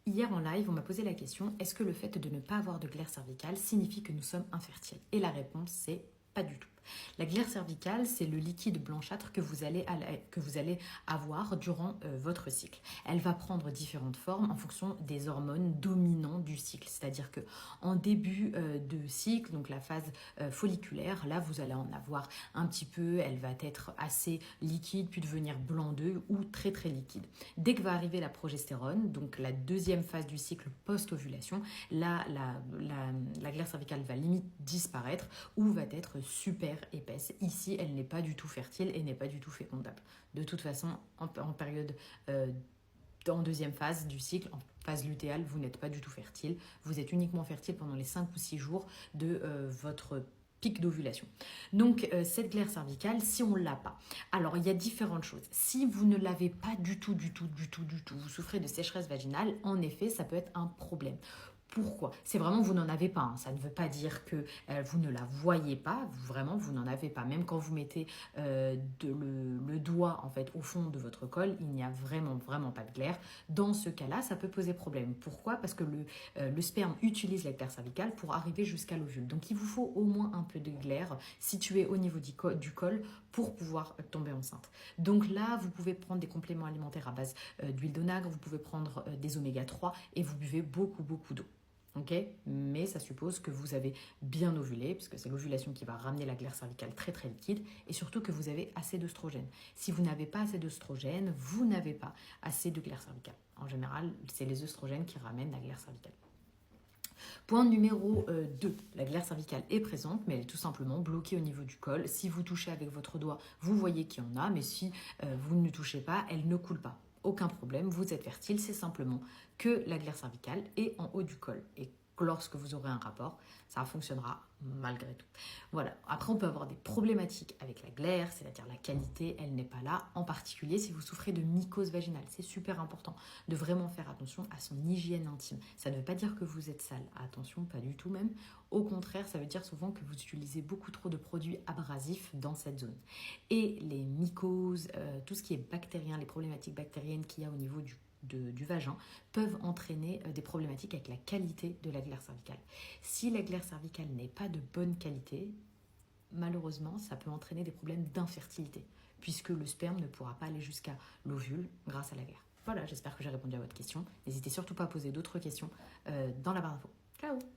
Hier en live, on m'a posé la question, est-ce que le fait de ne pas avoir de glaire cervicale signifie que nous sommes infertiles? Et la réponse, c'est pas du tout. La glaire cervicale, c'est le liquide blanchâtre que vous allez avoir durant votre cycle. Elle va prendre différentes formes en fonction des hormones dominantes du cycle. C'est-à-dire que en début de cycle, donc la phase folliculaire, là vous allez en avoir un petit peu, elle va être assez liquide, puis devenir blanc d'œuf ou très très liquide. Dès que va arriver la progestérone, donc la deuxième phase du cycle post-ovulation, là la glaire cervicale va limite disparaître ou va être super épaisse. Ici, elle n'est pas du tout fertile et n'est pas du tout fécondable. De toute façon, en période en deuxième phase du cycle, en phase lutéale, vous n'êtes pas du tout fertile. Vous êtes uniquement fertile pendant les 5 ou 6 jours de votre pic d'ovulation. Donc, cette glaire cervicale, si on ne l'a pas, alors il y a différentes choses. Si vous ne l'avez pas du tout, vous souffrez de sécheresse vaginale, en effet, ça peut être un problème. Pourquoi? C'est vraiment vous n'en avez pas. Hein. Ça ne veut pas dire que vous ne la voyez pas. Vraiment, vous n'en avez pas. Même quand vous mettez le doigt en fait au fond de votre col, il n'y a vraiment pas de glaire. Dans ce cas-là, ça peut poser problème. Pourquoi? Parce que le sperme utilise la glaire cervicale pour arriver jusqu'à l'ovule. Donc, il vous faut au moins un peu de glaire situé au niveau du col pour pouvoir tomber enceinte. Donc là, vous pouvez prendre des compléments alimentaires à base d'huile d'onagre, vous pouvez prendre des oméga 3 et vous buvez beaucoup d'eau. Okay, mais ça suppose que vous avez bien ovulé, puisque c'est l'ovulation qui va ramener la glaire cervicale très très liquide, et surtout que vous avez assez d'œstrogène. Si vous n'avez pas assez d'œstrogène, vous n'avez pas assez de glaire cervicale. En général, c'est les œstrogènes qui ramènent la glaire cervicale. Point numéro 2, la glaire cervicale est présente, mais elle est tout simplement bloquée au niveau du col. Si vous touchez avec votre doigt, vous voyez qu'il y en a, mais si vous ne touchez pas, elle ne coule pas. Aucun problème, vous êtes fertile, c'est simplement que la glaire cervicale est en haut du col. Et lorsque vous aurez un rapport, ça fonctionnera malgré tout. Voilà. Après, on peut avoir des problématiques avec la glaire, c'est-à-dire la qualité, elle n'est pas là. En particulier, si vous souffrez de mycose vaginale, c'est super important de vraiment faire attention à son hygiène intime. Ça ne veut pas dire que vous êtes sale. Attention, pas du tout même. Au contraire, ça veut dire souvent que vous utilisez beaucoup trop de produits abrasifs dans cette zone. Et les mycoses, tout ce qui est bactérien, les problématiques bactériennes qu'il y a au niveau du vagin peuvent entraîner des problématiques avec la qualité de la glaire cervicale. Si la glaire cervicale n'est pas de bonne qualité, malheureusement, ça peut entraîner des problèmes d'infertilité, puisque le sperme ne pourra pas aller jusqu'à l'ovule grâce à la glaire. Voilà, j'espère que j'ai répondu à votre question. N'hésitez surtout pas à poser d'autres questions dans la barre d'infos. Ciao!